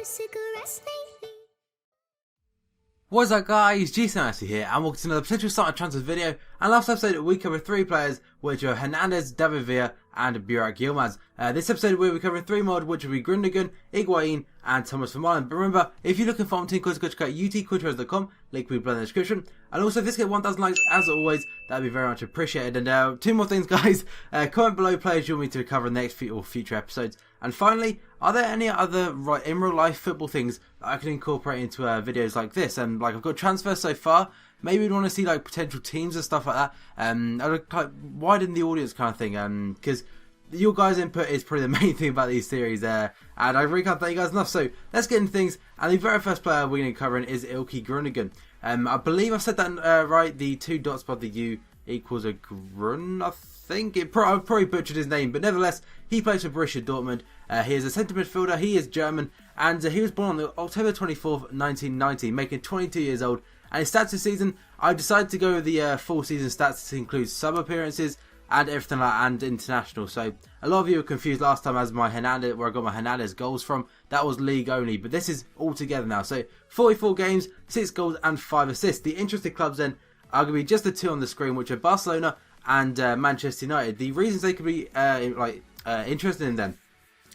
cigarettes lately. What's up guys, G7 here and welcome to another potential starter transfers video. And last episode we covered 3 players which are Hernandez, David Villa and Burak Yilmaz. This episode we'll be covering 3 more which will be Gundogan, Higuain and Thomas Vermaelen. But remember, if you're looking for my team course, go check out utquinteros.com, link will be below in the description. And also if this gets 1000 likes as always, that would be very much appreciated. And 2 more things guys, comment below players you want me to cover in the next few or future episodes. And finally, are there any other in real life football things that I can incorporate into videos like this? And like I've got transfers so far, maybe we'd want to see like potential teams and stuff like that. I would like widen the audience kind of thing, because your guys' input is probably the main thing about these series there, and I really can't thank you guys enough. So let's get into things. And the very first player we're going to cover is Ilkay Gundogan. I believe I've said that right. The 2 dots above the U equals a Grun, I think. I've probably butchered his name, but nevertheless, he plays for Borussia Dortmund. He is a centre midfielder, he is German, and he was born on October 24th, 1990, making 22 years old. And his stats this season, I decided to go with the full season stats to include sub appearances and everything like that, and international. So a lot of you were confused last time as my Hernandez, where I got my Hernandez goals from. That was league only, but this is all together now. So 44 games, 6 goals and 5 assists. The interested clubs then are going to be just the 2 on the screen, which are Barcelona and Manchester United. The reasons they could be interested in them: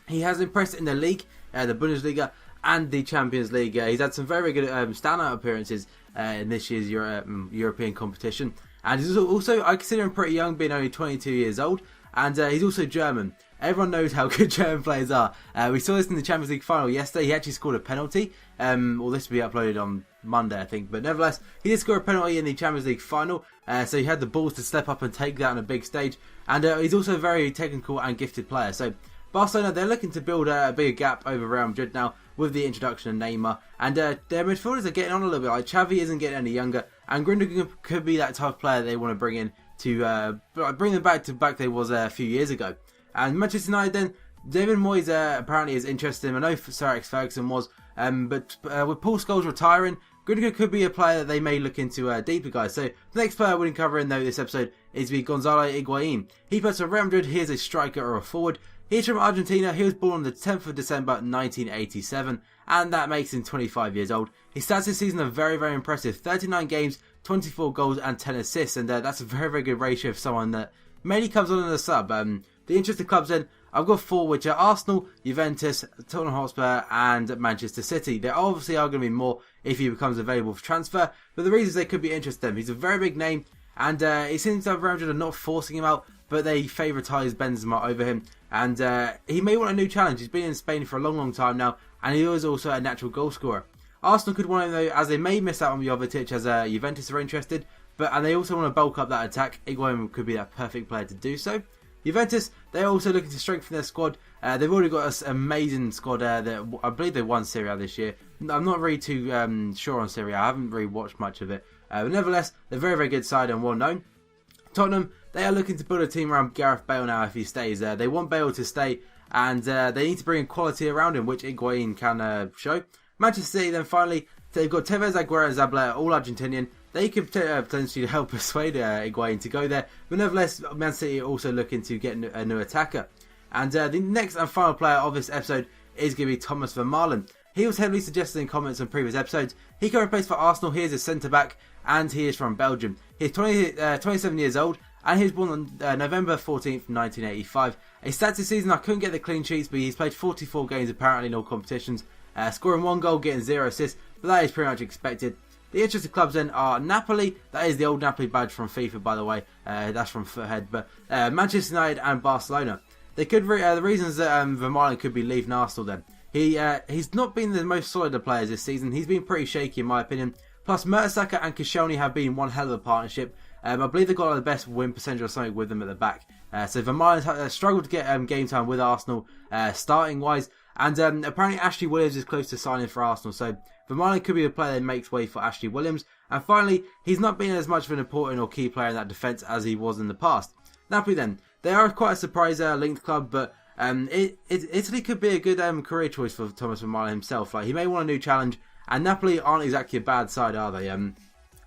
he has impressed in the league, the Bundesliga and the Champions League. He's had some very good standout appearances in this year's European competition. And he's also, I consider him pretty young, being only 22 years old. And he's also German. Everyone knows how good German players are. We saw this in the Champions League final yesterday. He actually scored a penalty. Well, this will be uploaded on Monday, I think. But nevertheless, he did score a penalty in the Champions League final. So he had the balls to step up and take that on a big stage. And he's also a very technical and gifted player. So Barcelona, they're looking to build a bigger gap over Real Madrid now with the introduction of Neymar. And their midfielders are getting on a little bit. Like Xavi isn't getting any younger. And Gundogan could be that type of player they want to bring in to bring them back to they was a few years ago. And Manchester United then, David Moyes apparently is interested in him. I know Sir Alex Ferguson was, but with Paul Scholes retiring, Gundogan could be a player that they may look into deeper, guys. So the next player we're going to cover in though this episode is Gonzalo Higuaín. He plays for Real Madrid. He is a striker or a forward. He's from Argentina. He was born on the 10th of December 1987, and that makes him 25 years old. His stats this season are very, very impressive. 39 games, 24 goals and 10 assists, and that's a very, very good ratio of someone that mainly comes on in the sub. The interested clubs then, I've got 4 which are Arsenal, Juventus, Tottenham Hotspur and Manchester City. There obviously are going to be more if he becomes available for transfer, but the reasons they could be interested in him: he's a very big name, and it seems that Real Madrid are not forcing him out, but they favouritize Benzema over him, and he may want a new challenge. He's been in Spain for a long, long time now, and he is also a natural goal scorer. Arsenal could want him though, as they may miss out on Jovetic, as Juventus are interested, and they also want to bulk up that attack. Higuain could be that perfect player to do so. Juventus, they're also looking to strengthen their squad. They've already got an amazing squad that I believe they won Serie A this year. I'm not really too sure on Serie A. I haven't really watched much of it. But nevertheless, they're a very, very good side and well known. Tottenham, they are looking to build a team around Gareth Bale now if he stays there. They want Bale to stay, and they need to bring in quality around him, which Higuain can show. Manchester City then finally, they've got Tevez, Aguero and Zabala, all Argentinian. They could potentially help persuade Higuain to go there. But nevertheless, Man City are also looking to get a new attacker. And the next and final player of this episode is going to be Thomas Vermaelen. He was heavily suggested in comments on previous episodes. He can replace for Arsenal. He is a centre-back and he is from Belgium. He's 27 years old and he was born on November 14th, 1985. His stats this season, I couldn't get the clean sheets, but he's played 44 games apparently in all competitions. Scoring 1 goal, getting 0 assists, but that is pretty much expected. The interested clubs then are Napoli, that is the old Napoli badge from FIFA by the way, that's from Foothead, but Manchester United and Barcelona. They could the reasons that Vermaelen could be leaving Arsenal then. He's not been the most solid of players this season. He's been pretty shaky in my opinion. Plus Mertesacker and Koscielny have been one hell of a partnership. I believe they've got the best win percentage or something with them at the back. So Vermaelen struggled to get game time with Arsenal starting wise. And apparently Ashley Williams is close to signing for Arsenal. So Vermaelen could be the player that makes way for Ashley Williams. And finally, he's not been as much of an important or key player in that defence as he was in the past. Napoli then, they are quite a surprise linked club, but Italy could be a good career choice for Thomas Vermaelen himself. Like, he may want a new challenge, and Napoli aren't exactly a bad side, are they?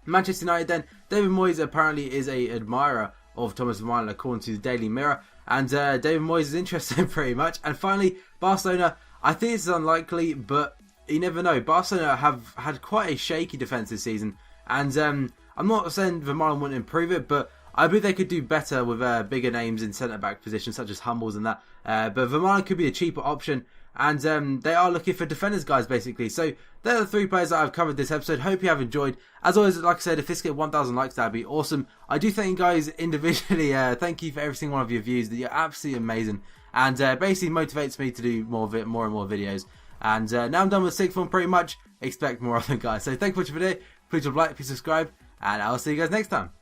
Manchester United then, David Moyes apparently is a admirer of Thomas Vermaelen according to the Daily Mirror, and David Moyes is interested in pretty much. And finally, Barcelona, I think this is unlikely, but you never know. Barcelona have had quite a shaky defence this season, and I'm not saying Vermaelen wouldn't improve it, but I believe they could do better with bigger names in centre-back positions, such as Hummels and that. But Vermaelen could be a cheaper option, and they are looking for defenders, guys, basically. So they're the 3 players that I've covered this episode. Hope you have enjoyed. As always, like I said, if this gets 1,000 likes, that'd be awesome. I do thank you guys individually. Thank you for every single one of your views. That you're absolutely amazing, and basically motivates me to do more and more videos. And now I'm done with sixth form, pretty much. Expect more of them, guys. So thank you for watching the video. Please like, please subscribe, and I'll see you guys next time.